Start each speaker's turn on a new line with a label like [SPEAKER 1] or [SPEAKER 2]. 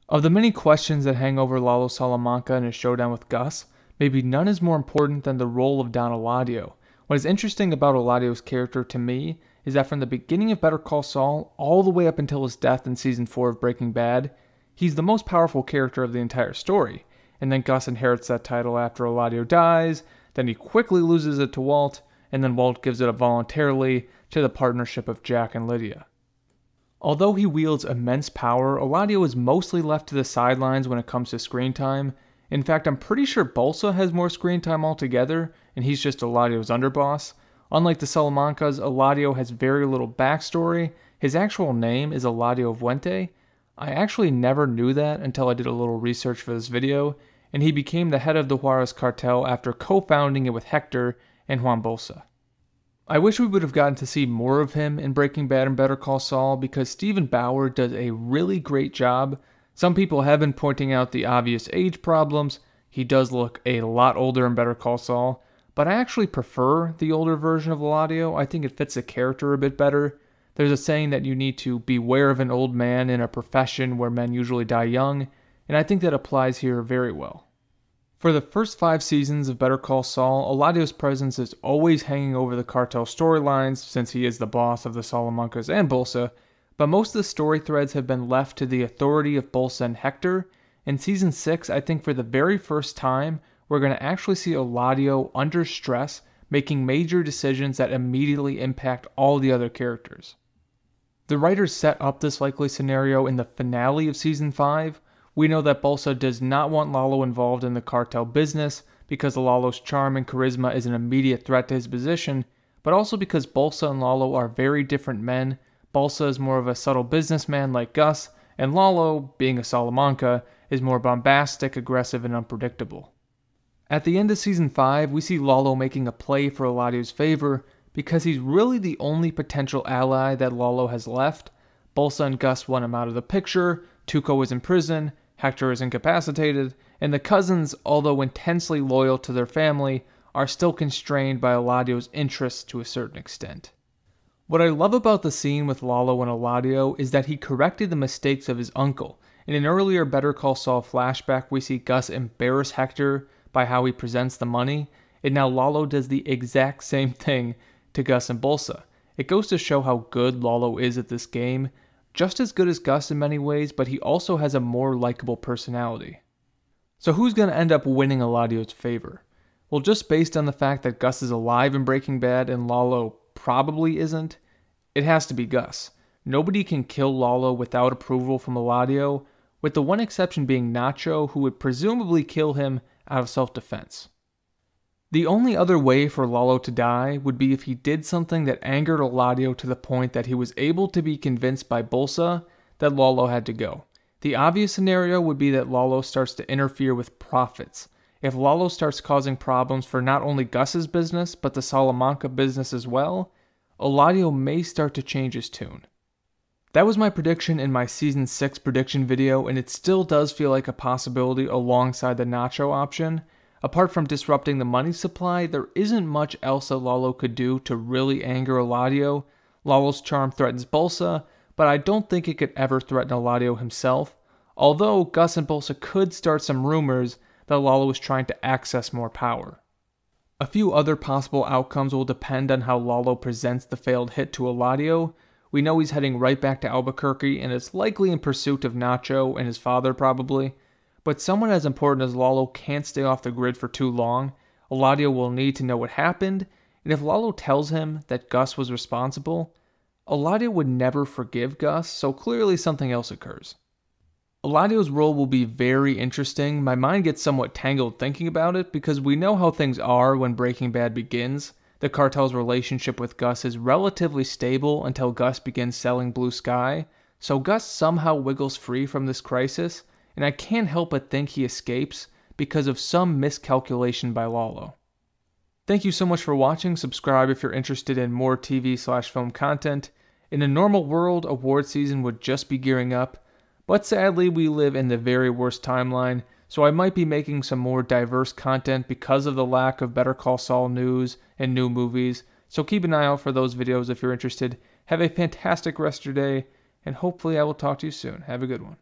[SPEAKER 1] Of the many questions that hang over Lalo Salamanca in his showdown with Gus, maybe none is more important than the role of Don Eladio. What is interesting about Eladio's character to me is that from the beginning of Better Call Saul all the way up until his death in Season 4 of Breaking Bad, he's the most powerful character of the entire story. And then Gus inherits that title after Eladio dies, then he quickly loses it to Walt, and then Walt gives it up voluntarily to the partnership of Jack and Lydia. Although he wields immense power, Eladio is mostly left to the sidelines when it comes to screen time. In fact, I'm pretty sure Bolsa has more screen time altogether, and he's just Eladio's underboss. Unlike the Salamancas, Eladio has very little backstory. His actual name is Eladio Vuente. I actually never knew that until I did a little research for this video, and he became the head of the Juarez cartel after co-founding it with Hector and Juan Bolsa. I wish we would have gotten to see more of him in Breaking Bad and Better Call Saul because Steven Bauer does a really great job. Some people have been pointing out the obvious age problems. He does look a lot older in Better Call Saul, but I actually prefer the older version of Eladio. I think it fits the character a bit better. There's a saying that you need to beware of an old man in a profession where men usually die young, and I think that applies here very well. For the first 5 seasons of Better Call Saul, Eladio's presence is always hanging over the cartel storylines since he is the boss of the Salamancas and Bolsa, but most of the story threads have been left to the authority of Bolsa and Hector. In Season 6, I think for the very first time, we're going to actually see Eladio under stress, making major decisions that immediately impact all the other characters. The writers set up this likely scenario in the finale of Season 5. We know that Bolsa does not want Lalo involved in the cartel business because Lalo's charm and charisma is an immediate threat to his position, but also because Bolsa and Lalo are very different men. Bolsa is more of a subtle businessman like Gus, and Lalo, being a Salamanca, is more bombastic, aggressive, and unpredictable. At the end of Season 5, we see Lalo making a play for Eladio's favor because he's really the only potential ally that Lalo has left. Bolsa and Gus want him out of the picture, Tuco is in prison, Hector is incapacitated, and the cousins, although intensely loyal to their family, are still constrained by Eladio's interests to a certain extent. What I love about the scene with Lalo and Eladio is that he corrected the mistakes of his uncle. In an earlier Better Call Saul flashback, we see Gus embarrass Hector by how he presents the money, and now Lalo does the exact same thing to Gus and Bolsa. It goes to show how good Lalo is at this game. Just as good as Gus in many ways, but he also has a more likable personality. So who's going to end up winning Eladio's favor? Well, just based on the fact that Gus is alive in Breaking Bad and Lalo probably isn't, it has to be Gus. Nobody can kill Lalo without approval from Eladio, with the one exception being Nacho, who would presumably kill him out of self-defense. The only other way for Lalo to die would be if he did something that angered Eladio to the point that he was able to be convinced by Bolsa that Lalo had to go. The obvious scenario would be that Lalo starts to interfere with profits. If Lalo starts causing problems for not only Gus's business, but the Salamanca business as well, Eladio may start to change his tune. That was my prediction in my Season 6 prediction video, and it still does feel like a possibility alongside the Nacho option. Apart from disrupting the money supply, there isn't much else that Lalo could do to really anger Eladio. Lalo's charm threatens Bolsa, but I don't think it could ever threaten Eladio himself, although Gus and Bolsa could start some rumors that Lalo is trying to access more power. A few other possible outcomes will depend on how Lalo presents the failed hit to Eladio. We know he's heading right back to Albuquerque and is likely in pursuit of Nacho and his father probably. But someone as important as Lalo can't stay off the grid for too long. Eladio will need to know what happened, and if Lalo tells him that Gus was responsible, Eladio would never forgive Gus, so clearly something else occurs. Eladio's role will be very interesting. My mind gets somewhat tangled thinking about it because we know how things are when Breaking Bad begins. The cartel's relationship with Gus is relatively stable until Gus begins selling Blue Sky, so Gus somehow wiggles free from this crisis, and I can't help but think he escapes because of some miscalculation by Lalo. Thank you so much for watching. Subscribe if you're interested in more TV/film content. In a normal world, award season would just be gearing up, but sadly we live in the very worst timeline, so I might be making some more diverse content because of the lack of Better Call Saul news and new movies, so keep an eye out for those videos if you're interested. Have a fantastic rest of your day, and hopefully I will talk to you soon. Have a good one.